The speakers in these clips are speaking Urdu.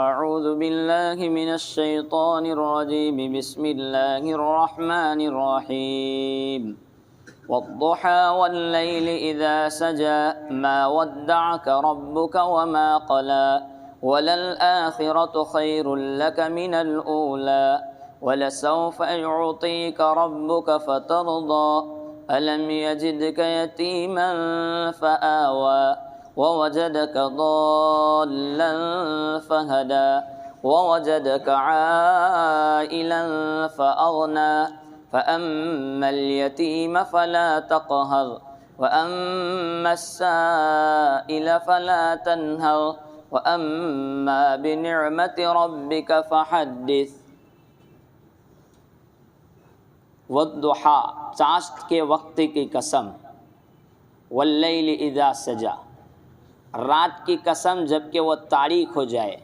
اعوذ باللہ من الشیطان الرجیم بسم اللہ الرحمن الرحیم والضحى والليل إذا سجى ما ودعك ربك وما قلى وللآخرة خير لك من الأولى ولسوف يعطيك ربك فترضى ألم يجدك يتيما فآوى ووجدك ضالا فهدى ووجدك عائلا فأغنى فأما اليتيم فلا تقهر وأما السائل فلا تنهر وأما بنعمة ربك فحدث۔ والضحیٰ چاشت کے وقت کی قسم، واللیل اذا سجا رات کی قسم جب کہ وہ تاریک ہو جائے،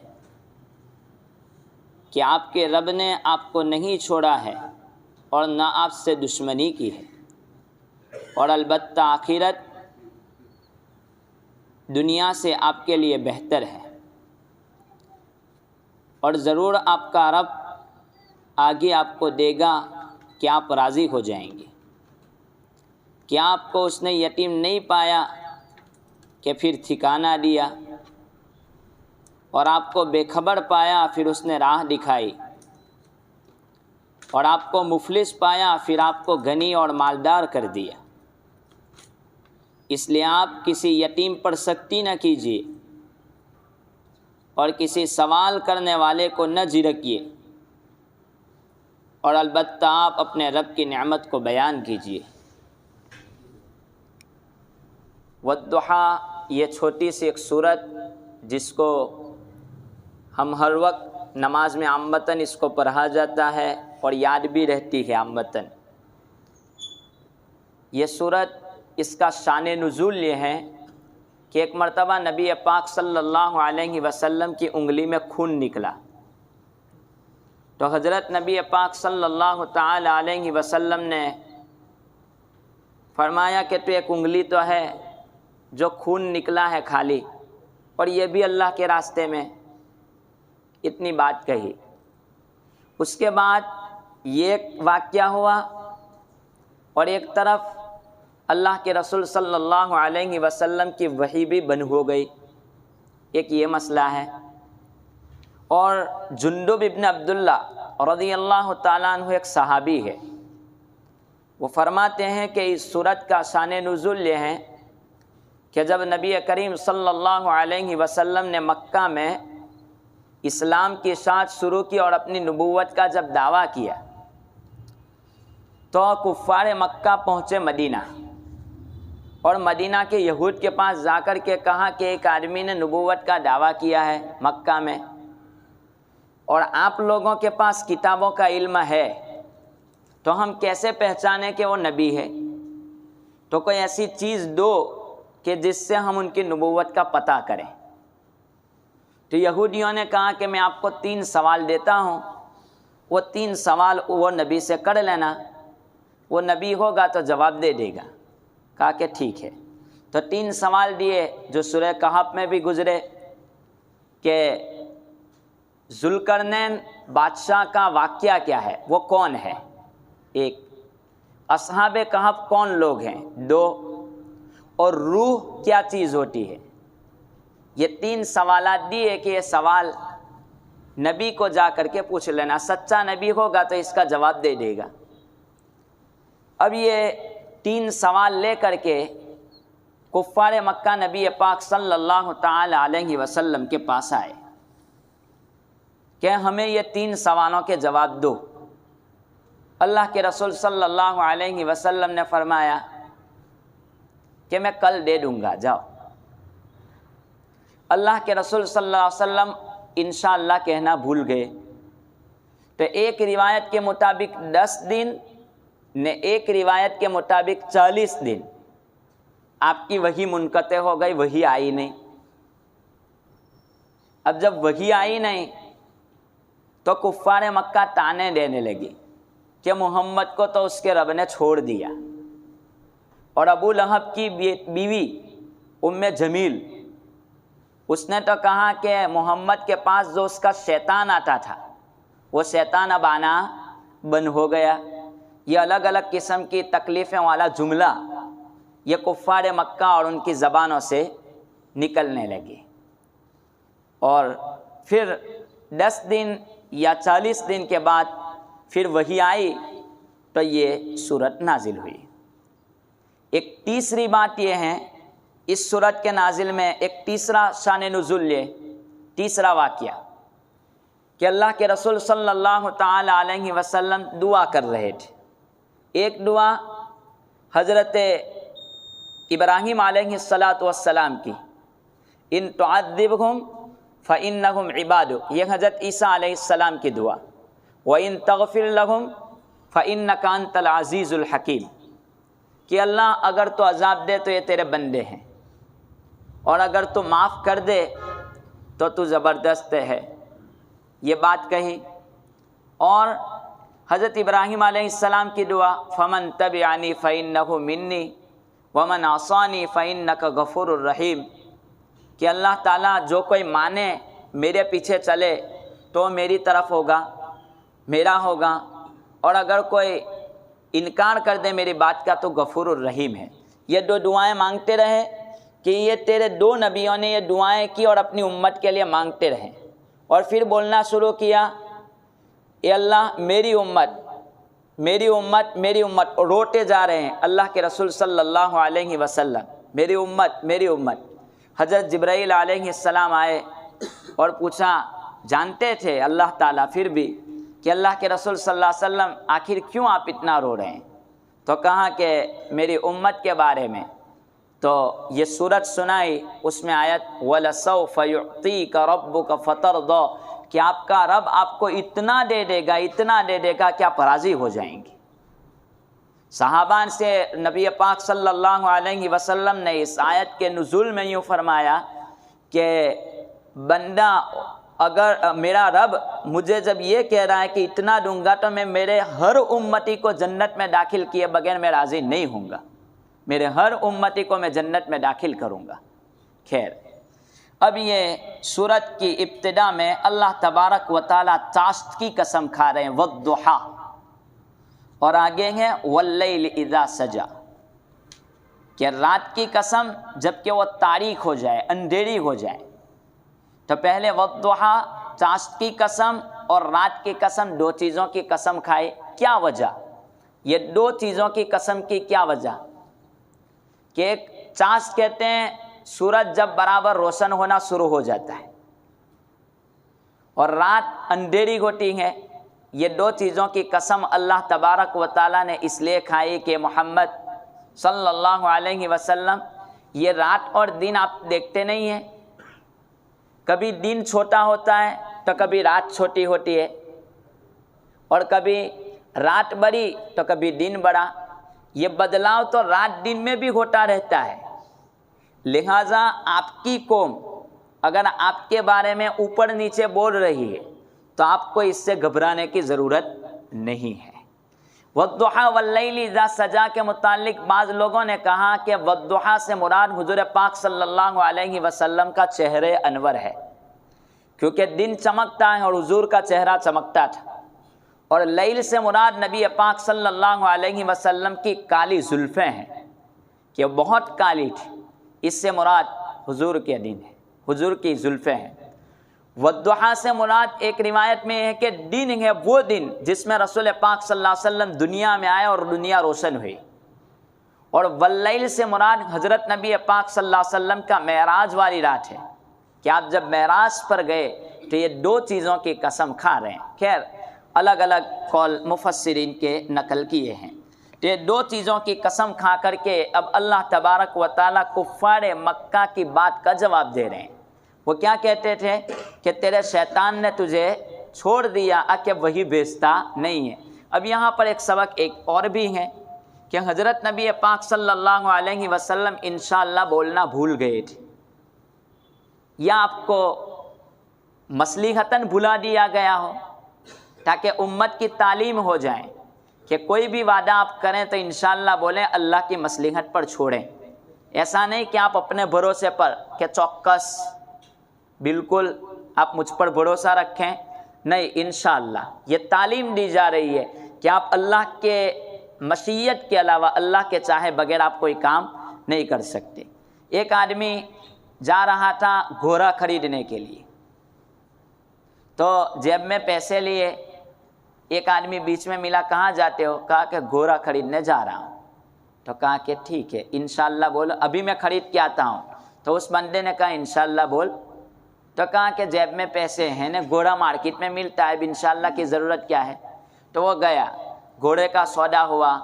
کہ آپ کے رب نے آپ کو نہیں چھوڑا ہے اور نہ آپ سے دشمنی کی ہے، اور البتہ آخرت دنیا سے آپ کے لیے بہتر ہے، اور ضرور آپ کا رب آگے آپ کو دے گا کہ آپ راضی ہو جائیں گے۔ کیا آپ کو اس نے یتیم نہیں پایا کہ پھر ٹھکانہ دیا، اور آپ کو بے خبر پایا پھر اس نے راہ دکھائی، اور آپ کو مفلس پایا پھر آپ کو غنی اور مالدار کر دیا۔ اس لیے آپ کسی یتیم پر سختی نہ کیجیے اور کسی سوال کرنے والے کو نہ جھڑکیے، اور البتہ آپ اپنے رب کی نعمت کو بیان کیجیے۔ والضحیٰ یہ چھوٹی سی ایک سورت جس کو ہم ہر وقت نماز میں عامتاً اس کو پڑھا جاتا ہے اور یاد بھی رہتی ہے عامتاً۔ یہ سورت اس کا شان نزول یہ ہے کہ ایک مرتبہ نبی پاک صلی اللہ علیہ وسلم کی انگلی میں خون نکلا، تو حضرت نبی پاک صلی اللہ تعالی علیہ وسلم نے فرمایا کہ تو ایک انگلی تو ہے جو خون نکلا ہے خالی، اور یہ بھی اللہ کے راستے میں، اتنی بات کہی۔ اس کے بعد یہ ایک واقعہ ہوا، اور ایک طرف اللہ کے رسول صلی اللہ علیہ وسلم کی وحی بھی بند ہو گئی، ایک یہ مسئلہ ہے۔ اور جندب ابن عبداللہ رضی اللہ تعالیٰ عنہ ایک صحابی ہے، وہ فرماتے ہیں کہ اس سورت کا شان نزول یہ ہے کہ جب نبی کریم صلی اللہ علیہ وسلم نے مکہ میں اسلام کی اشاعت شروع کی اور اپنی نبوت کا جب دعویٰ کیا، تو کفار مکہ پہنچے مدینہ، اور مدینہ کے یہود کے پاس جا کر کے کہا کہ ایک آدمی نے نبوت کا دعویٰ کیا ہے مکہ میں، اور آپ لوگوں کے پاس کتابوں کا علم ہے، تو ہم کیسے پہچانیں کہ وہ نبی ہے؟ تو کوئی ایسی چیز دو کہ جس سے ہم ان کی نبوت کا پتہ کریں۔ تو یہودیوں نے کہا کہ میں آپ کو 3 سوال دیتا ہوں، وہ 3 سوال وہ نبی سے کر لینا، وہ نبی ہوگا تو جواب دے دے گا۔ کہا کہ ٹھیک ہے۔ تو 3 سوال دیے جو سورہ کہف میں بھی گزرے کہ ذوالقرنین بادشاہ کا واقعہ کیا ہے، وہ کون ہے، 1، اصحاب کہف کون لوگ ہیں، 2، اور روح کیا چیز ہوتی ہے۔ یہ 3 سوالات دیے کہ یہ سوال نبی کو جا کر کے پوچھ لینا، سچا نبی ہوگا تو اس کا جواب دے دے گا۔ اب یہ 3 سوال لے کر کے کفار مکہ نبی پاک صلی اللہ تعالی علیہ وسلم کے پاس آئے کہ ہمیں یہ 3 سوالوں کے جواب دو۔ اللہ کے رسول صلی اللہ علیہ وسلم نے فرمایا کہ میں کل دے دوں گا، جاؤ۔ اللہ کے رسول صلی اللہ علیہ وسلم انشاءاللہ کہنا بھول گئے، تو ایک روایت کے مطابق 10 دن نے، ایک روایت کے مطابق 40 دن آپ کی وحی منقطع ہو گئی، وحی آئی نہیں۔ اب جب وحی آئی نہیں تو کفار مکہ تانے دینے لگی کہ محمد کو تو اس کے رب نے چھوڑ دیا، اور ابو لہب کی بیوی ام جمیل اس نے تو کہا کہ محمد کے پاس جو اس کا شیطان آتا تھا وہ شیطان اب آنا بند ہو گیا۔ یہ الگ الگ قسم کی تکلیفیں والا جملہ یہ کفار مکہ اور ان کی زبانوں سے نکلنے لگی، اور پھر 10 دن یا 40 دن کے بعد پھر وحی آئی تو یہ سورت نازل ہوئی۔ ایک تیسری بات یہ ہے اس سورت کے نازل میں، ایک تیسرا شان نزول، یہ تیسرا واقعہ کہ اللہ کے رسول صلی اللہ تعالی علیہ وسلم دعا کر رہے تھے۔ ایک دعا حضرت ابراہیم علیہ السلام کی، ان تعذبہم فإنہم عبادک، یہ حضرت عیسیٰ علیہ السلام کی دعا، وَإِن تَغْفِرْ لَهُمْ فَإِنَّكَ أَنْتَ الْعَزِيزُ الْحَكِيمُ، کہ اللہ اگر تو عذاب دے تو یہ تیرے بندے ہیں، اور اگر تو معاف کر دے تو تو زبردست ہے، یہ بات کہی۔ اور حضرت ابراہیم علیہ السلام کی دعا، فَمَن تَبِعَنِي فَإِنَّهُ مِنِّي وَمَنْ عَصَانِي فَإِنَّكَ غَفُورٌ رَحِيمٌ، کہ اللہ تعالیٰ جو کوئی مانے میرے پیچھے چلے تو میری طرف ہوگا، میرا ہوگا، اور اگر کوئی انکار کر دے میری بات کا تو غفور الرحیم ہے۔ یہ دو دعائیں مانگتے رہے کہ یہ تیرے دو نبیوں نے یہ دعائیں کی اور اپنی امت کے لیے مانگتے رہے، اور پھر بولنا شروع کیا، اے اللہ میری امت میری امت میری امت، روتے جا رہے ہیں اللہ کے رسول صلی اللہ علیہ وسلم، میری امت میری امت۔ حضرت جبرائیل علیہ السلام آئے اور پوچھا، جانتے تھے اللہ تعالیٰ پھر بھی کہ اللہ کے رسول صلی اللہ علیہ وسلم آخر کیوں آپ اتنا رو رہے ہیں؟ تو کہا کہ میری امت کے بارے میں، تو یہ سورت سنائی، اس میں آیت وَلَسَوْفَ يُعْطِيكَ رَبُّكَ فَتَرْضَىٰ، کہ آپ کا رب آپ کو اتنا دے دے گا اتنا دے دے گا کہ آپ راضی ہو جائیں گے۔ صحابان سے نبی پاک صلی اللہ علیہ وسلم نے اس آیت کے نزول میں یوں فرمایا کہ بندہ اگر میرا رب مجھے جب یہ کہہ رہا ہے کہ اتنا دوں گا تو میں میرے ہر امتی کو جنت میں داخل کیے بغیر میں راضی نہیں ہوں گا، میرے ہر امتی کو میں جنت میں داخل کروں گا۔ خیر، اب یہ سورت کی ابتدا میں اللہ تبارک و تعالیٰ چاشت کی قسم کھا رہے ہیں، والضحیٰ، اور آگے ہے واللیل اذا سجا، کہ رات کی قسم جب کہ وہ تاریک ہو جائے، اندھیری ہو جائے۔ تو پہلے والضحیٰ، چاشت کی قسم اور رات کی قسم، دو چیزوں کی قسم کھائے۔ کیا وجہ؟ یہ دو چیزوں کی قسم کی کیا وجہ؟ کہ ایک چاشت کہتے ہیں سورج جب برابر روشن ہونا شروع ہو جاتا ہے، اور رات اندھیری ہوتی ہے۔ یہ دو چیزوں کی قسم اللہ تبارک و تعالیٰ نے اس لیے کھائی کہ محمد صلی اللہ علیہ وسلم، یہ رات اور دن آپ دیکھتے نہیں ہیں، کبھی دن چھوٹا ہوتا ہے تو کبھی رات چھوٹی ہوتی ہے، اور کبھی رات بڑی تو کبھی دن بڑا۔ یہ بدلاؤ تو رات دن میں بھی ہوتا رہتا ہے۔ لہٰذا آپ کی قوم اگر آپ کے بارے میں اوپر نیچے بول رہی ہے تو آپ کو اس سے گھبرانے کی ضرورت نہیں ہے۔ والضحیٰ واللیل اذا سجا کے متعلق بعض لوگوں نے کہا کہ والضحیٰ سے مراد حضور پاک صلی اللہ علیہ وسلم کا چہرہ انور ہے، کیونکہ دن چمکتا ہے اور حضور کا چہرہ چمکتا تھا، اور لیل سے مراد نبی پاک صلی اللہ علیہ وسلم کی کالی زلفیں ہیں کہ بہت کالی تھی، اس سے مراد حضور کے دن ہے، حضور کی زلفیں ہیں۔ والضحیٰ سے مراد ایک روایت میں ہے کہ دن ہے وہ دن جس میں رسول پاک صلی اللہ علیہ وسلم دنیا میں آئے اور دنیا روشن ہوئی، اور واللیل سے مراد حضرت نبی پاک صلی اللہ علیہ وسلم کا معراج والی رات ہے کہ آپ جب معراج پر گئے تو یہ دو چیزوں کی قسم کھا رہے ہیں۔ خیر، الگ الگ قول مفسرین کے نقل کیے ہیں۔ یہ دو چیزوں کی قسم کھا کر کے اب اللہ تبارک و تعالیٰ کفار مکہ کی بات کا جواب دے رہے ہیں۔ وہ کیا کہتے تھے کہ تیرے شیطان نے تجھے چھوڑ دیا کہ وہی بھیجتا نہیں ہے۔ اب یہاں پر ایک سبق ایک اور بھی ہے کہ حضرت نبی پاک صلی اللہ علیہ وسلم انشاءاللہ بولنا بھول گئے تھے، یا آپ کو مصلحتاً بھلا دیا گیا ہو تاکہ امت کی تعلیم ہو جائے کہ کوئی بھی وعدہ آپ کریں تو انشاءاللہ بولیں اللہ کی مصلحت پر چھوڑیں۔ ایسا نہیں کہ آپ اپنے بھروسے پر کہ چوکس بالکل آپ مجھ پر بھروسہ رکھیں، نہیں، انشاءاللہ یہ تعلیم دی جا رہی ہے کہ آپ اللہ کے مشیت کے علاوہ اللہ کے چاہے بغیر آپ کوئی کام نہیں کر سکتے۔ ایک آدمی جا رہا تھا گھوڑا خریدنے کے لیے، تو جیب میں پیسے لیے، ایک آدمی بیچ میں ملا، کہاں جاتے ہو؟ کہا کہ گھوڑا خریدنے جا رہا ہوں۔ تو کہا کہ ٹھیک ہے، انشاءاللہ بولو، ابھی میں خرید کے آتا ہوں۔ تو اس بندے نے کہا انشاءاللہ بول، تو کہا کہ جیب میں پیسے ہیں نا، گھوڑا مارکیٹ میں ملتا ہے، اب انشاءاللہ کی ضرورت کیا ہے؟ تو وہ گیا، گھوڑے کا سودا ہوا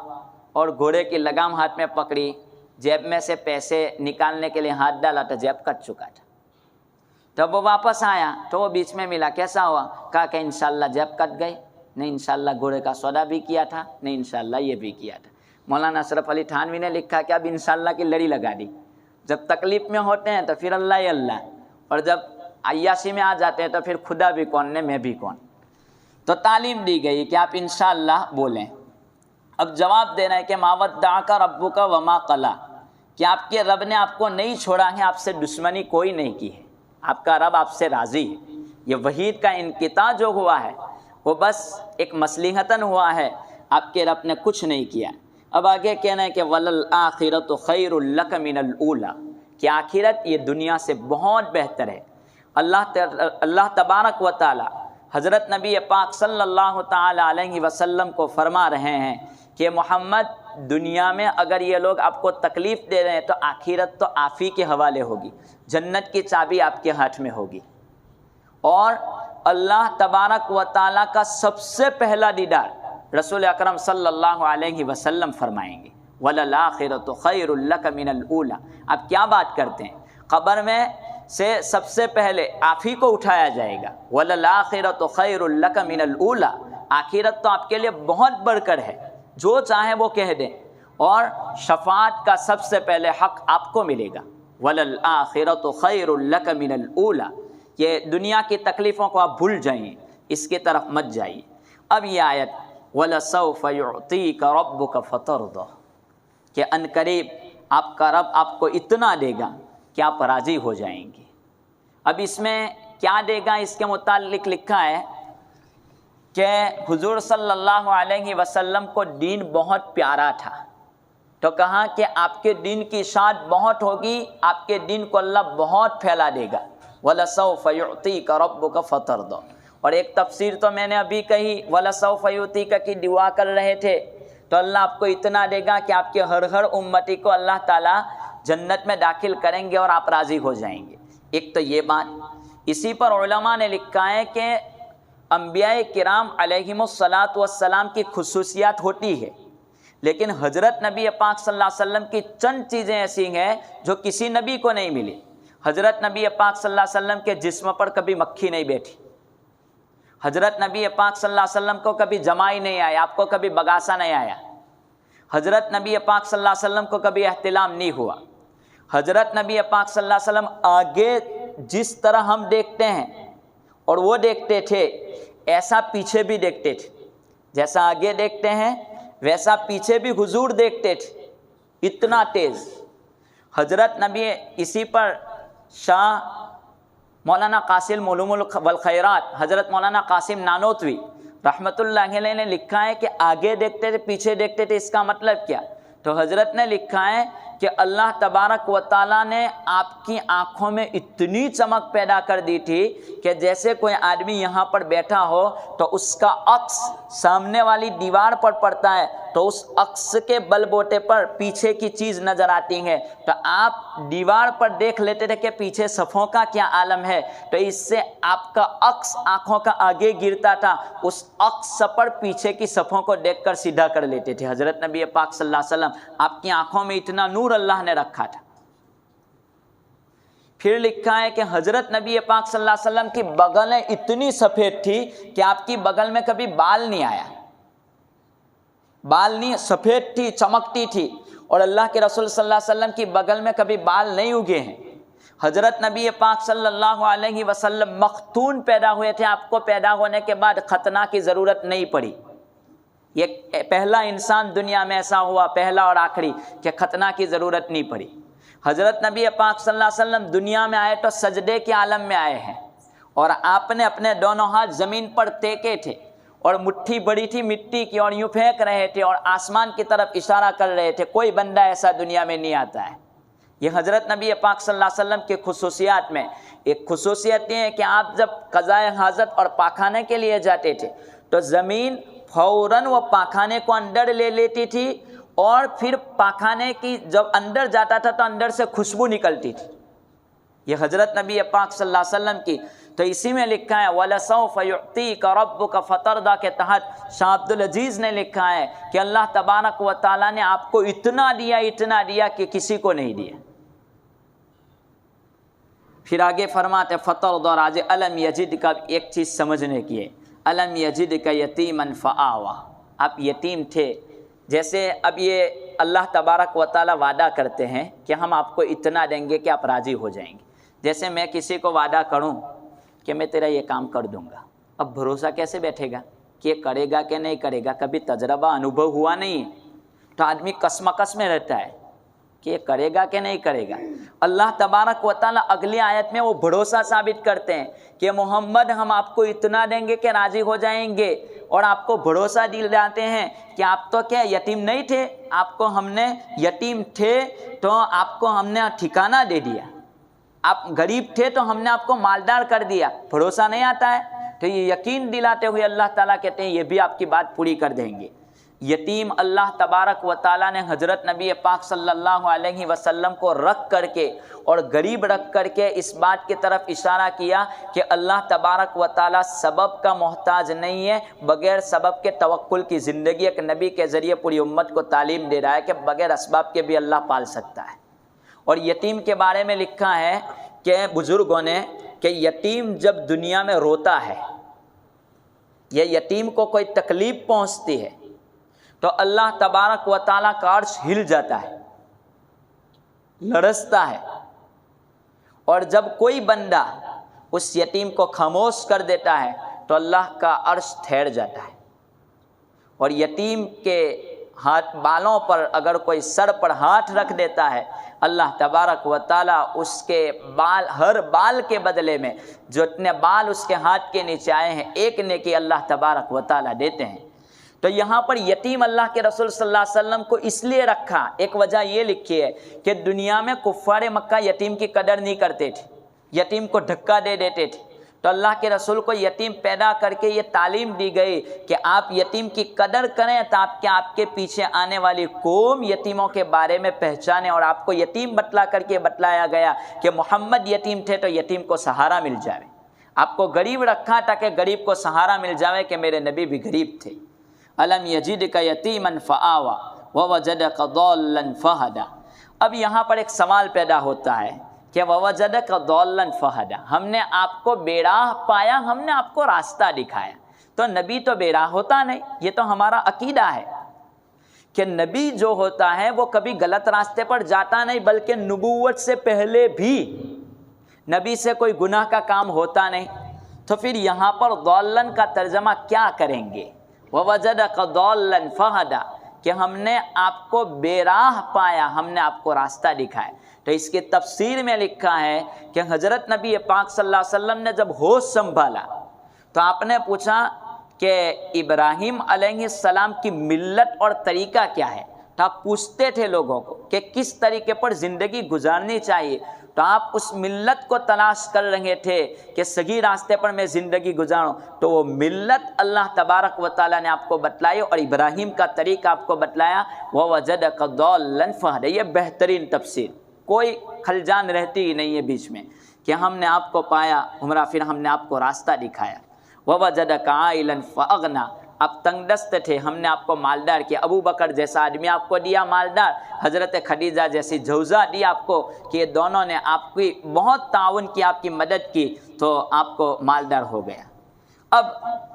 اور گھوڑے کی لگام ہاتھ میں پکڑی، جیب میں سے پیسے نکالنے کے لیے ہاتھ ڈالا تو جیب کٹ چکا تھا۔ تب وہ واپس آیا تو وہ بیچ میں ملا، کیسا ہوا؟ کہا کہ انشاءاللہ جیب کٹ گئی، نہیں انشاءاللہ گھوڑے کا سودا بھی کیا تھا، نہیں انشاءاللہ یہ بھی کیا تھا۔ مولانا اشرف علی تھانوی نے لکھا کہ اب انشاءاللہ کی لڑی لگا دی، جب تکلیف میں ہوتے ہیں تو پھر اللہ ہی اللہ، اور جب عیاشی میں آ جاتے ہیں تو پھر خدا بھی کون نے، میں بھی کون۔ تو تعلیم دی گئی کہ آپ انشاءاللہ بولیں۔ اب جواب دینا ہے کہ ما ودعک ربک وما قلی، کہ آپ کے رب نے آپ کو نہیں چھوڑا ہے، آپ سے دشمنی کوئی نہیں کی ہے، آپ کا رب آپ سے راضی ہے۔ یہ وحید کا انقطاع جو ہوا ہے وہ بس ایک مصلحتاً ہوا ہے، آپ کے رب نے کچھ نہیں کیا۔ اب آگے کہنا ہے کہ وَلَلْآخِرَةُ خَيْرٌ لَكَ مِنَ الْأُولَىٰ، کہ آخرت یہ دنیا سے بہت بہتر ہے۔ اللہ تبارک و تعالی حضرت نبی پاک صلی اللہ تعالی علیہ وسلم کو فرما رہے ہیں کہ محمد، دنیا میں اگر یہ لوگ آپ کو تکلیف دے رہے ہیں تو آخرت تو آپ ہی کے حوالے ہوگی، جنت کی چابی آپ کے ہاتھ میں ہوگی، اور اللہ تبارک و تعالیٰ کا سب سے پہلا دیدار رسول اکرم صلی اللہ علیہ وسلم فرمائیں گے، وَلَلْآخِرَةُ خَيْرٌ لَكَ مِنَ الْأُولَىٰ۔ آپ کیا بات کرتے ہیں، قبر میں سے سب سے پہلے آپ ہی کو اٹھایا جائے گا، وَلَلْآخِرَةُ خَيْرٌ لَكَ مِنَ الْأُولَىٰ، آخرت تو آپ کے لیے بہت بڑھ کر ہے، جو چاہیں وہ کہہ دیں، اور شفاعت کا سب سے پہلے حق آپ کو ملے گا، وَلَلْآخِرَةُ خَيْرٌ لَكَ مِنَ الْأُولَىٰ۔ یہ دنیا کی تکلیفوں کو آپ بھول جائیں، اس کی طرف مت جائیے۔ اب یہ آیت وَلَسَوْفَ يُعْطِيكَ رَبُّكَ فَتَرْضَىٰ، کہ ان قریب آپ کا رب آپ کو اتنا دے گا کہ آپ راضی ہو جائیں گے۔ اب اس میں کیا دے گا، اس کے متعلق لکھا ہے کہ حضور صلی اللہ علیہ وسلم کو دین بہت پیارا تھا، تو کہا کہ آپ کے دین کی اشاعت بہت ہوگی، آپ کے دین کو اللہ بہت پھیلا دے گا، وَلَسَوْفَ يُعْطِيكَ رَبُّكَ فَتَرْضَىٰ۔ اور ایک تفسیر تو میں نے ابھی کہی، وَلَسَوْفَ يُعْطِيكَ کی دعا کر رہے تھے، تو اللہ آپ کو اتنا دے گا کہ آپ کے ہر امتی کو اللہ تعالیٰ جنت میں داخل کریں گے اور آپ راضی ہو جائیں گے۔ ایک تو یہ بات، اسی پر علماء نے لکھا ہے کہ انبیاء کرام علیہم الصلاۃ والسلام کی خصوصیات ہوتی ہے، لیکن حضرت نبی پاک صلی اللہ علیہ وسلم کی چند چیزیں ایسی ہیں جو کسی نبی کو نہیں ملی۔ حضرت نبی پاک صلی اللہ علیہ وسلم کے جسم پر کبھی مکھی نہیں بیٹھی، حضرت نبی پاک صلی اللہ علیہ وسلم کو کبھی جمائی نہیں آیا، آپ کو کبھی بگاسا نہیں آیا، حضرت نبی پاک صلی اللہ علیہ وسلم کو کبھی احتلام نہیں ہوا، حضرت نبی پاک صلی اللہ علیہ وسلم آگے جس طرح ہم دیکھتے ہیں اور وہ دیکھتے تھے، ایسا پیچھے بھی دیکھتے تھے، جیسا آگے دیکھتے ہیں ویسا پیچھے بھی حضور دیکھتے تھے، اتنا تیز حضرت نبی۔ اسی پر شاہ مولانا قاسم علوم والخیرات حضرت مولانا قاسم نانوتوی رحمۃ اللہ علیہ نے لکھا ہے کہ آگے دیکھتے تھے پیچھے دیکھتے تھے، اس کا مطلب کیا؟ تو حضرت نے لکھا ہے کہ اللہ تبارک و تعالیٰ نے آپ کی آنکھوں میں اتنی چمک پیدا کر دی تھی کہ جیسے کوئی آدمی یہاں پر بیٹھا ہو تو اس کا عکس سامنے والی دیوار پر پڑتا ہے تو اس عکس کے بل بوتے پر پیچھے کی چیز نظر آتی ہے، تو آپ دیوار پر دیکھ لیتے تھے کہ پیچھے صفوں کا کیا عالم ہے، تو اس سے آپ کا عکس آنکھوں کا آگے گرتا تھا، اس عکس پر پیچھے کی صفوں کو دیکھ کر سیدھا کر لیتے تھے۔ حضرت نبی پاک صلی اللہ علیہ وسلم، آپ کی آنکھوں میں اتنا نور اللہ نے رکھا تھا۔ پھر لکھا ہے کہ حضرت نبی پاک صلی اللہ علیہ وسلم کی بغلیں اتنی سفید تھی کہ آپ کی بغل میں کبھی بال نہیں آیا، بال نہیں، سفید تھی، چمکتی تھی، اور اللہ کے رسول صلی اللہ علیہ وسلم کی بغل میں کبھی بال نہیں اگے ہیں۔ حضرت نبی پاک صلی اللہ علیہ وسلم مختون پیدا ہوئے تھے، آپ کو پیدا ہونے کے بعد ختنہ کی ضرورت نہیں پڑی، یہ پہلا انسان دنیا میں ایسا ہوا، پہلا اور آخری، کہ ختنہ کی ضرورت نہیں پڑی۔ حضرت نبی پاک صلی اللہ علیہ وسلم دنیا میں آئے تو سجدے کے عالم میں آئے ہیں، اور آپ نے اپنے دونوں ہاتھ زمین پر ٹیکے تھے اور مٹھی بڑی تھی مٹی کی اور یوں پھینک رہے تھے اور آسمان کی طرف اشارہ کر رہے تھے۔ کوئی بندہ ایسا دنیا میں نہیں آتا ہے۔ یہ حضرت نبی پاک صلی اللہ علیہ وسلم کے خصوصیات میں ایک خصوصیت یہ ہے کہ آپ جب قضائے حاجت اور پاخانے کے لیے جاتے تھے تو زمین فوراً وہ پاخانے کو اندر لے لیتی تھی، اور پھر پاخانے کی جب اندر جاتا تھا تو اندر سے خوشبو نکلتی تھی۔ یہ حضرت نبی پاک صلی اللہ علیہ وسلم کی، تو اسی میں لکھا ہے وَلَسَوْفَ يُعْطِيكَ رَبُّكَ فَتَرْضَىٰ کے تحت شاہ عبدالعزیز نے لکھا ہے کہ اللہ تبارک و تعالیٰ نے آپ کو اتنا دیا کہ کسی کو نہیں دیا۔ پھر آگے فرماتے فَتَرْضَىٰ راجِ الم یجد کا ایک چیز سمجھنے کی ہے، الم یجد کا یتیماً فآویٰ، آپ یتیم تھے۔ جیسے اب یہ اللہ تبارک و تعالیٰ وعدہ کرتے ہیں کہ ہم آپ کو اتنا دیں گے کہ آپ راضی ہو جائیں گے۔ جیسے میں کسی کو وعدہ کروں کہ میں تیرا یہ کام کر دوں گا، اب بھروسہ کیسے بیٹھے گا کہ یہ کرے گا کہ نہیں کرے گا؟ کبھی تجربہ انوبھو ہوا نہیں ہے تو آدمی کسمکس میں رہتا ہے کہ یہ کرے گا کہ نہیں کرے گا۔ اللہ تبارک و تعالیٰ اگلی آیت میں وہ بھروسہ ثابت کرتے ہیں کہ محمد ہم آپ کو اتنا دیں گے کہ راضی ہو جائیں گے، اور آپ کو بھروسہ دلاتے ہیں کہ آپ تو کیا یتیم نہیں تھے، آپ کو ہم نے یتیم تھے تو آپ کو ہم نے ٹھکانہ دے دیا، آپ غریب تھے تو ہم نے آپ کو مالدار کر دیا۔ بھروسہ نہیں آتا ہے تو یہ یقین دلاتے ہوئے اللہ تعالیٰ کہتے ہیں یہ بھی آپ کی بات پوری کر دیں گے۔ یتیم اللہ تبارک و تعالیٰ نے حضرت نبی پاک صلی اللہ علیہ وسلم کو رکھ کر کے اور غریب رکھ کر کے اس بات کی طرف اشارہ کیا کہ اللہ تبارک و تعالیٰ سبب کا محتاج نہیں ہے، بغیر سبب کے توکل کی زندگی ایک نبی کے ذریعے پوری امت کو تعلیم دے رہا ہے کہ بغیر اسباب کے بھی اللہ پال سکتا ہے۔ اور یتیم کے بارے میں لکھا ہے کہ بزرگوں نے کہ یتیم جب دنیا میں روتا ہے، یہ یتیم کو کوئی تکلیف پہنچتی ہے تو اللہ تبارک و تعالیٰ کا عرش ہل جاتا ہے، لرزتا ہے، اور جب کوئی بندہ اس یتیم کو خاموش کر دیتا ہے تو اللہ کا عرش ٹھہر جاتا ہے۔ اور یتیم کے ہاتھ بالوں پر اگر کوئی سر پر ہاتھ رکھ دیتا ہے، اللہ تبارک و تعالیٰ اس کے بال، ہر بال کے بدلے میں جو اتنے بال اس کے ہاتھ کے نیچے آئے ہیں ایک نیکی اللہ تبارک و تعالیٰ دیتے ہیں۔ تو یہاں پر یتیم اللہ کے رسول صلی اللہ علیہ وسلم کو اس لیے رکھا، ایک وجہ یہ لکھی ہے کہ دنیا میں کفار مکہ یتیم کی قدر نہیں کرتے تھے، یتیم کو دھکا دے دیتے تھے، تو اللہ کے رسول کو یتیم پیدا کر کے یہ تعلیم دی گئی کہ آپ یتیم کی قدر کریں تاکہ آپ کے پیچھے آنے والی قوم یتیموں کے بارے میں پہچانے، اور آپ کو یتیم بتلا کر کے بتلایا گیا کہ محمد یتیم تھے تو یتیم کو سہارا مل جائے۔ آپ کو غریب رکھا تاکہ غریب کو سہارا مل جائے کہ میرے نبی بھی غریب تھے۔ الم یجدک یتیما فآویٰ ووجدک ضالا فہدیٰ۔ اب یہاں پر ایک سوال پیدا ہوتا ہے کہ ووجدک ضالا فہدیٰ، ہم نے آپ کو بے راہ پایا، ہم نے آپ کو راستہ دکھایا۔ تو نبی تو بے راہ ہوتا نہیں، یہ تو ہمارا عقیدہ ہے کہ نبی جو ہوتا ہے وہ کبھی غلط راستے پر جاتا نہیں، بلکہ نبوت سے پہلے بھی نبی سے کوئی گناہ کا کام ہوتا نہیں۔ تو پھر یہاں پر ضالا کا ترجمہ کیا کریں گے؟ وَوَجَدَكَ ضَالًّا فَهَدَىٰ، کہ ہم نے آپ کو بے راہ پایا، ہم نے آپ کو راستہ دکھایا۔ تو اس کے تفسیر میں لکھا ہے کہ حضرت نبی پاک صلی اللہ علیہ وسلم نے جب ہوش سنبھالا تو آپ نے پوچھا کہ ابراہیم علیہ السلام کی ملت اور طریقہ کیا ہے؟ تو آپ پوچھتے تھے لوگوں کو کہ کس طریقے پر زندگی گزارنی چاہیے، تو آپ اس ملت کو تلاش کر رہے تھے کہ صحیح راستے پر میں زندگی گزاروں، تو وہ ملت اللہ تبارک و تعالیٰ نے آپ کو بتلائی اور ابراہیم کا طریقہ آپ کو بتلایا۔ وَوَجَدَكَ ضَالًّا فَهَدَىٰ، یہ بہترین تفسیر، کوئی خلجان رہتی ہی نہیں ہے بیچ میں کہ ہم نے آپ کو پایا ہمرا پھر ہم نے آپ کو راستہ دکھایا۔ وَوَجَدَكَ عَائِلًا فَأَغْنَىٰ، آپ تنگ دست تھے، ہم نے آپ کو مالدار کیا۔ ابو بکر جیسا آدمی آپ کو دیا مالدار، حضرت خدیجہ جیسی جوزا دی آپ کو، کہ یہ دونوں نے آپ کی بہت تعاون کی، آپ کی مدد کی، تو آپ کو مالدار ہو گیا۔ اب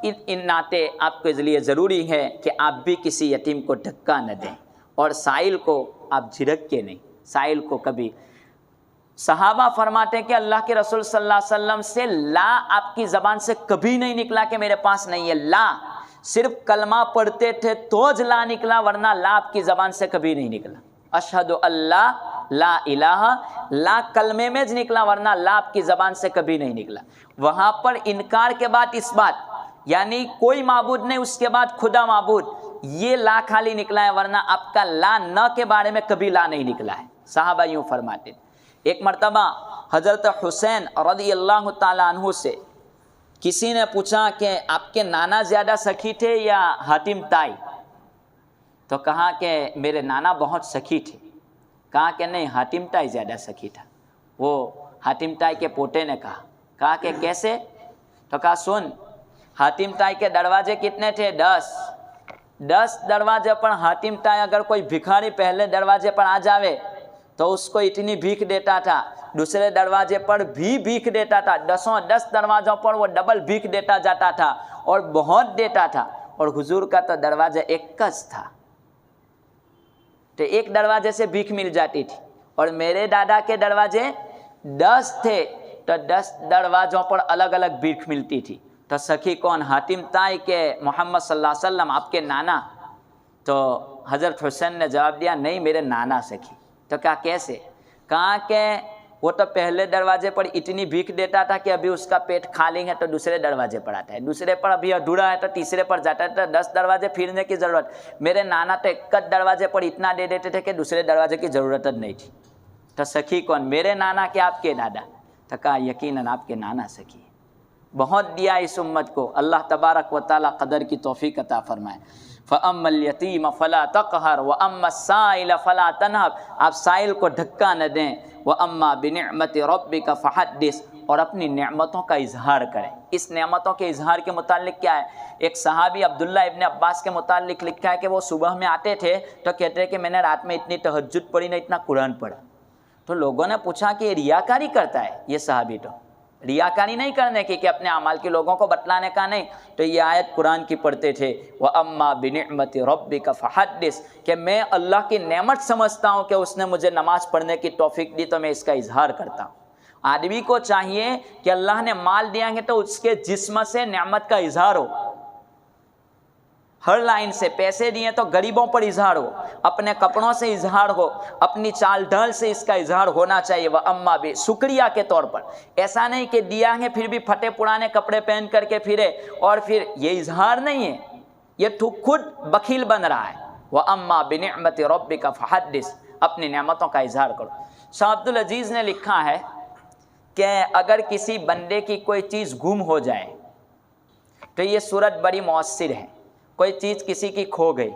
ان ناطے آپ کے لیے ضروری ہے کہ آپ بھی کسی یتیم کو دھکا نہ دیں، اور سائل کو آپ جھڑک کے نہیں، سائل کو کبھی، صحابہ فرماتے ہیں کہ اللہ کے رسول صلی اللہ علیہ وسلم سے لا آپ کی زبان سے کبھی نہیں نکلا کہ میرے پاس نہیں ہے، لا صرف کلمہ پڑھتے تھے تو لا نکلا، ورنہ لا آپ کی زبان سے کبھی نہیں نکلا۔ اشہد اللہ لا الہ، لا کلمے میں نکلا ورنہ لا آپ کی زبان سے کبھی نہیں نکلا. وہاں پر انکار کے بعد اس بات، یعنی کوئی معبود نہیں، اس کے بعد خدا معبود، یہ لا خالی نکلا ہے، ورنہ آپ کا لا نہ کے بارے میں کبھی لا نہیں نکلا ہے. صحابہ یوں فرماتے. ایک مرتبہ حضرت حسین رضی اللہ تعالیٰ عنہ سے کسی نے پوچھا کہ آپ کے نانا زیادہ سخی تھے یا حاتم طائی؟ تو کہا کہ میرے نانا بہت سخی تھے. کہا کہ نہیں، حاتم طائی زیادہ سخی تھا. وہ حاتم طائی کے پوتے نے کہا کہ کیسے؟ تو کہا سن، حاتم طائی کے دروازے کتنے تھے؟ 10 دروازے پر حاتم طائی اگر کوئی بھکاری پہلے دروازے پر آ جاوے تو اس کو اتنی بھیک دیتا تھا، دوسرے دروازے پر بھی بھیک دیتا تھا، 10 دروازوں پر وہ ڈبل بھیک دیتا جاتا تھا اور بہت دیتا تھا. اور حضور کا تو دروازہ ایک کس تھا، تو ایک دروازے سے بھیک مل جاتی تھی، اور میرے دادا کے دروازے 10 تھے تو 10 دروازوں پر الگ الگ بھیک ملتی تھی. تو سخی کون؟ حاتم طائی کے محمد صلی اللہ علیہ وسلم آپ کے نانا. تو حضرت حسین نے جواب دیا نہیں، میرے نانا سخی. تو کہا کیسے؟ کہا کہ وہ تو پہلے دروازے پر اتنی بھیک دیتا تھا کہ ابھی اس کا پیٹ خالی ہے تو دوسرے دروازے پر آتا ہے، دوسرے پر ابھی ادھورا ہے تو تیسرے پر جاتا ہے، تو 10 دروازے پھرنے کی ضرورت. میرے نانا تو ایک دروازے پر اتنا دے دیتے تھے کہ دوسرے دروازے کی ضرورت نہیں تھی. تو سخی کون؟ میرے نانا کہ آپ کے دادا؟ تو کہا یقیناً آپ کے نانا سخی. بہت دیا اس امت کو. اللہ تبارک و تعالیٰ قدر کی توفیق عطا فرمائے. فَأَمَّا الْيَتِيمَ فَلَا تَقْهَرْ وَأَمَّا السَّائِلَ فَلَا تَنْهَرْ، آپ سائل کو دھکا نہ دیں. وَأَمَّا بِنِعْمَةِ رَبِّكَ فَحَدِّثْ، اور اپنی نعمتوں کا اظہار کریں. اس نعمتوں کے اظہار کے متعلق کیا ہے؟ ایک صحابی عبداللہ ابن عباس کے متعلق لکھا ہے کہ وہ صبح میں آتے تھے تو کہتے کہ میں نے رات میں اتنی تہجد پڑھی نہ اتنا قرآن پڑھا. تو لوگوں نے پوچھا کہ یہ ریاکاری کرتا ہے یہ صحابی؟ تو ریاکاری نہیں کرنے کی کہ اپنے اعمال کے لوگوں کو بتلانے کا نہیں. تو یہ آیت قرآن کی پڑھتے تھے وَأَمَّا بِنِعْمَةِ رَبِّكَ فَحَدِّثْ، کہ میں اللہ کی نعمت سمجھتا ہوں کہ اس نے مجھے نماز پڑھنے کی توفیق دی تو میں اس کا اظہار کرتا ہوں. آدمی کو چاہیے کہ اللہ نے مال دیا ہے تو اس کے جسم سے نعمت کا اظہار ہو. ہر لائن سے پیسے دیے تو غریبوں پر اظہار ہو، اپنے کپڑوں سے اظہار ہو، اپنی چال ڈھال سے اس کا اظہار ہونا چاہیے. وَأَمَّا بِ، شکریہ کے طور پر. ایسا نہیں کہ دیا ہے پھر بھی پھٹے پرانے کپڑے پہن کر کے پھرے اور پھر یہ اظہار نہیں ہے، یہ تو خود بخیل بن رہا ہے. وَأَمَّا بِنِعْمَةِ رَبِّكَ فَحَدِّثْ، اپنی نعمتوں کا اظہار کرو. شاہ عبدالعزیز نے لکھا ہے کہ اگر کسی بندے کی کوئی چیز گم ہو جائے تو یہ صورت بڑی مؤثر ہے. کوئی چیز کسی کی کھو گئی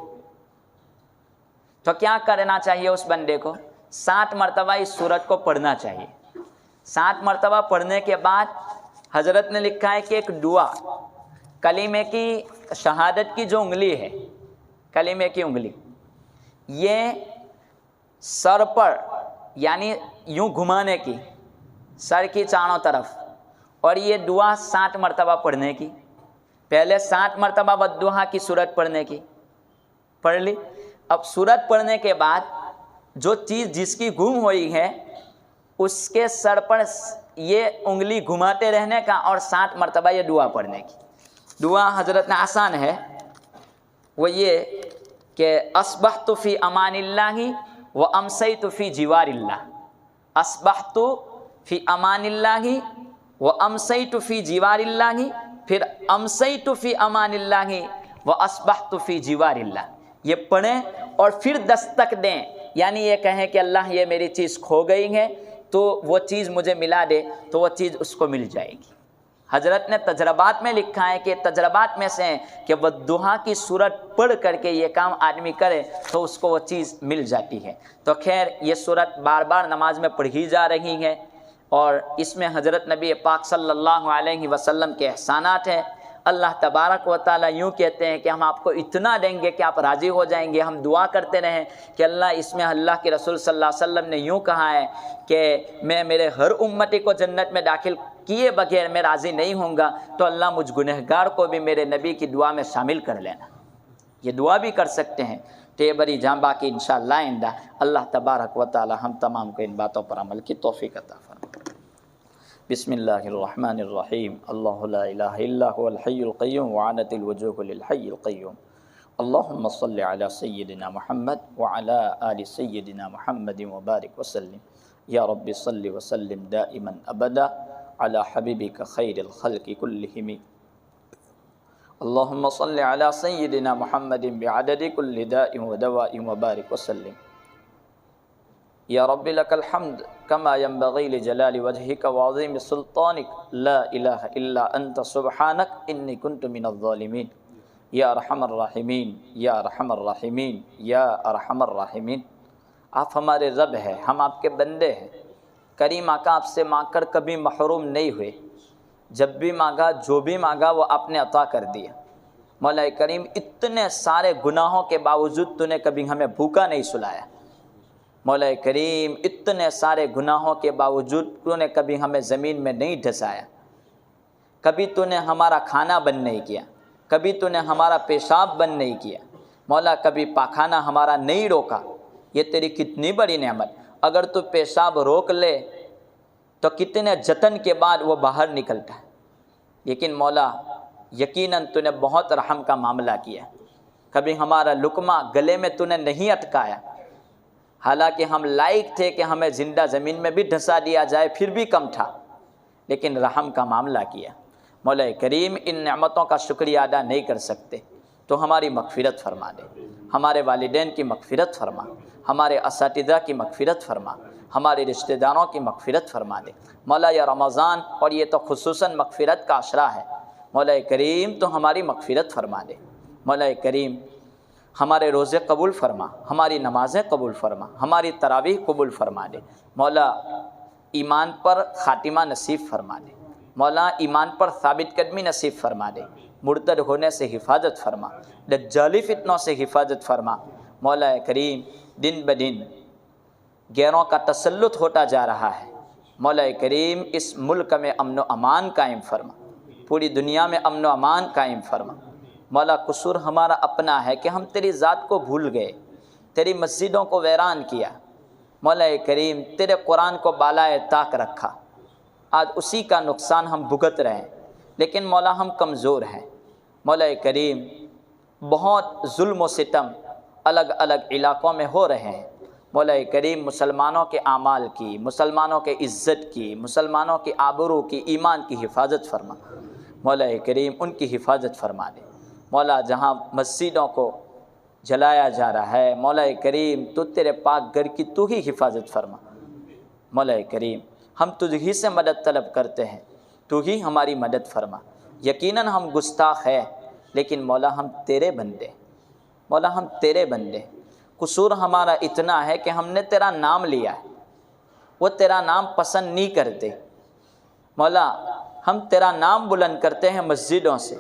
تو کیا کرنا چاہیے اس بندے کو؟ 7 مرتبہ اس سورت کو پڑھنا چاہیے. 7 مرتبہ پڑھنے کے بعد حضرت نے لکھا ہے کہ ایک دعا، کلمے کی شہادت کی جو انگلی ہے، کلمے کی انگلی، یہ سر پر یعنی یوں گھمانے کی، سر کی چاروں طرف، اور یہ دعا 7 مرتبہ پڑھنے کی. پہلے 7 مرتبہ والدحیٰ کی سورت پڑھنے کی، پڑھ لی. اب سورت پڑھنے کے بعد جو چیز جس کی گم ہوئی ہے اس کے سر پر یہ انگلی گھماتے رہنے کا اور 7 مرتبہ یہ دعا پڑھنے کی. دعا حضرت نے آسان ہے، وہ یہ کہ اصبحت فی امان اللہ وامسیت فی جوار اللہ. اصبحت فی امان اللہ وامسیت فی جوار اللہ، پھر امسیت فی امان اللہ واصبحت فی جوار اللہ. یہ پڑھیں اور پھر دستک دیں، یعنی یہ کہیں کہ اللہ یہ میری چیز کھو گئی ہے تو وہ چیز مجھے ملا دے، تو وہ چیز اس کو مل جائے گی. حضرت نے تجربات میں لکھا ہے کہ تجربات میں سے کہ والدحیٰ کی سورت پڑھ کر کے یہ کام آدمی کرے تو اس کو وہ چیز مل جاتی ہے. تو خیر یہ سورت بار بار نماز میں پڑھی جا رہی ہے اور اس میں حضرت نبی پاک صلی اللہ علیہ وسلم کے احسانات ہیں. اللہ تبارک و تعالیٰ یوں کہتے ہیں کہ ہم آپ کو اتنا دیں گے کہ آپ راضی ہو جائیں گے. ہم دعا کرتے رہیں کہ اللہ اس میں اللہ کے رسول صلی اللہ علیہ وسلم نے یوں کہا ہے کہ میں میرے ہر امتی کو جنت میں داخل کیے بغیر میں راضی نہیں ہوں گا، تو اللہ مجھ گنہگار کو بھی میرے نبی کی دعا میں شامل کر لینا. یہ دعا بھی کر سکتے ہیں. تو یہ بڑی جاں باقی انشاءاللہ آئندہ اللہ تبارک و تعالی ہم تمام کو ان باتوں پر عمل کی توفیق عطا فرمائے. بسم اللہ الرحمن الرحیم. اللہ لا الہ الا هو الحی القیوم وعنت الوجوہ للحی القیوم اللہم صلی علی سیدنا محمد وعلی آل سیدنا محمد وبارک وسلم یا رب صلی وسلم دائما ابدا علی حبیبک خیر الخلق کلہم اللہم صلی علی سیدنا محمد بعدد کل داء ودواء وبارک وسلم یا رب لک الحمد کما ينبغی لجلال وجہک وعظیم سلطانک لا الہ الا انت سبحانک انی کنت من الظالمین یا ارحم الراحمین یا ارحم الراحمین یا ارحم الراحمین۔ آپ ہمارے رب ہیں، ہم آپ کے بندے ہیں۔ کریم آقا آپ سے مانگ کر کبھی محروم نہیں ہوئے، جب بھی مانگا جو بھی مانگا وہ آپ نے عطا کر دیا۔ مولا کریم اتنے سارے گناہوں کے باوجود تو نے کبھی ہمیں بھوکا نہیں سلایا۔ مولا کریم اتنے سارے گناہوں کے باوجود تو نے کبھی ہمیں زمین میں نہیں ڈھسایا، کبھی تو نے ہمارا کھانا بند نہیں کیا، کبھی تو نے ہمارا پیشاب بند نہیں کیا، مولا کبھی پاخانہ ہمارا نہیں روکا۔ یہ تیری کتنی بڑی نعمت۔ اگر تو پیشاب روک لے تو کتنے جتن کے بعد وہ باہر نکلتا ہے، لیکن مولا یقیناً تو نے بہت رحم کا معاملہ کیا۔ کبھی ہمارا لقمہ گلے میں تو نے نہیں اٹکایا، حالانکہ ہم لائق تھے کہ ہمیں زندہ زمین میں بھی ڈھسا دیا جائے پھر بھی کم تھا، لیکن رحم کا معاملہ کیا۔ مولا کریم ان نعمتوں کا شکریہ ادا نہیں کر سکتے تو ہماری مغفرت فرما دے، ہمارے والدین کی مغفرت فرما، ہمارے اساتذہ کی مغفرت فرما، ہمارے رشتہ داروں کی مغفرت فرما دے۔ مولا یہ رمضان اور یہ تو خصوصاً مغفرت کا عشرہ ہے، مولا کریم تو ہماری مغفرت فرما دے۔ مولا کریم ہمارے روزے قبول فرما، ہماری نمازیں قبول فرما، ہماری تراویح قبول فرما دے۔ مولا ایمان پر خاتمہ نصیب فرما دے، مولا ایمان پر ثابت قدمی نصیب فرما دے، مرتد ہونے سے حفاظت فرما، دجالی فتنوں سے حفاظت فرما۔ مولا کریم دن بدن غیروں کا تسلط ہوتا جا رہا ہے، مولا کریم اس ملک میں امن و امان قائم فرما، پوری دنیا میں امن و امان قائم فرما۔ مولا قصور ہمارا اپنا ہے کہ ہم تیری ذات کو بھول گئے، تیری مسجدوں کو ویران کیا، مولا کریم تیرے قرآن کو بالائے طاق رکھا، آج اسی کا نقصان ہم بھگت رہے ہیں، لیکن مولا ہم کمزور ہیں۔ مولا کریم بہت ظلم و ستم الگ الگ علاقوں میں ہو رہے ہیں، مولا کریم مسلمانوں کے اعمال کی، مسلمانوں کے عزت کی، مسلمانوں کی آبرو کی، ایمان کی حفاظت فرما۔ مولا کریم ان کی حفاظت فرما دے۔ مولا جہاں مسجدوں کو جلایا جا رہا ہے، مولا کریم تو تیرے پاک گھر کی تو ہی حفاظت فرما۔ مولا کریم ہم تجھ ہی سے مدد طلب کرتے ہیں، تو ہی ہماری مدد فرما۔ یقیناً ہم گستاخ ہیں، لیکن مولا ہم تیرے بندے، مولا ہم تیرے بندے۔ قصور ہمارا اتنا ہے کہ ہم نے تیرا نام لیا ہے، وہ تیرا نام پسند نہیں کرتے۔ مولا ہم تیرا نام بلند کرتے ہیں مسجدوں سے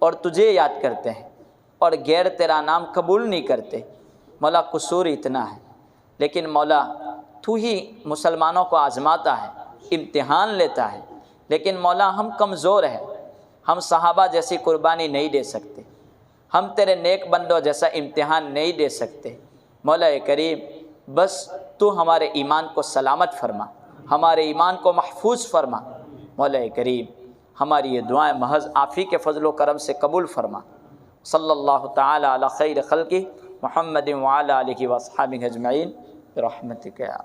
اور تجھے یاد کرتے ہیں، اور غیر تیرا نام قبول نہیں کرتے۔ مولا قصور اتنا ہے، لیکن مولا تو ہی مسلمانوں کو آزماتا ہے، امتحان لیتا ہے، لیکن مولا ہم کمزور ہیں، ہم صحابہ جیسی قربانی نہیں دے سکتے، ہم تیرے نیک بندوں جیسا امتحان نہیں دے سکتے۔ مولا کریم بس تو ہمارے ایمان کو سلامت فرما، ہمارے ایمان کو محفوظ فرما۔ مولا کریم ہماری یہ دعائیں محض آپ ہی کے فضل و کرم سے قبول فرما۔ صلی اللہ تعالی علی خیر خلقہ محمد وعلی آلہ واصحابہ اجمعین برحمتک یا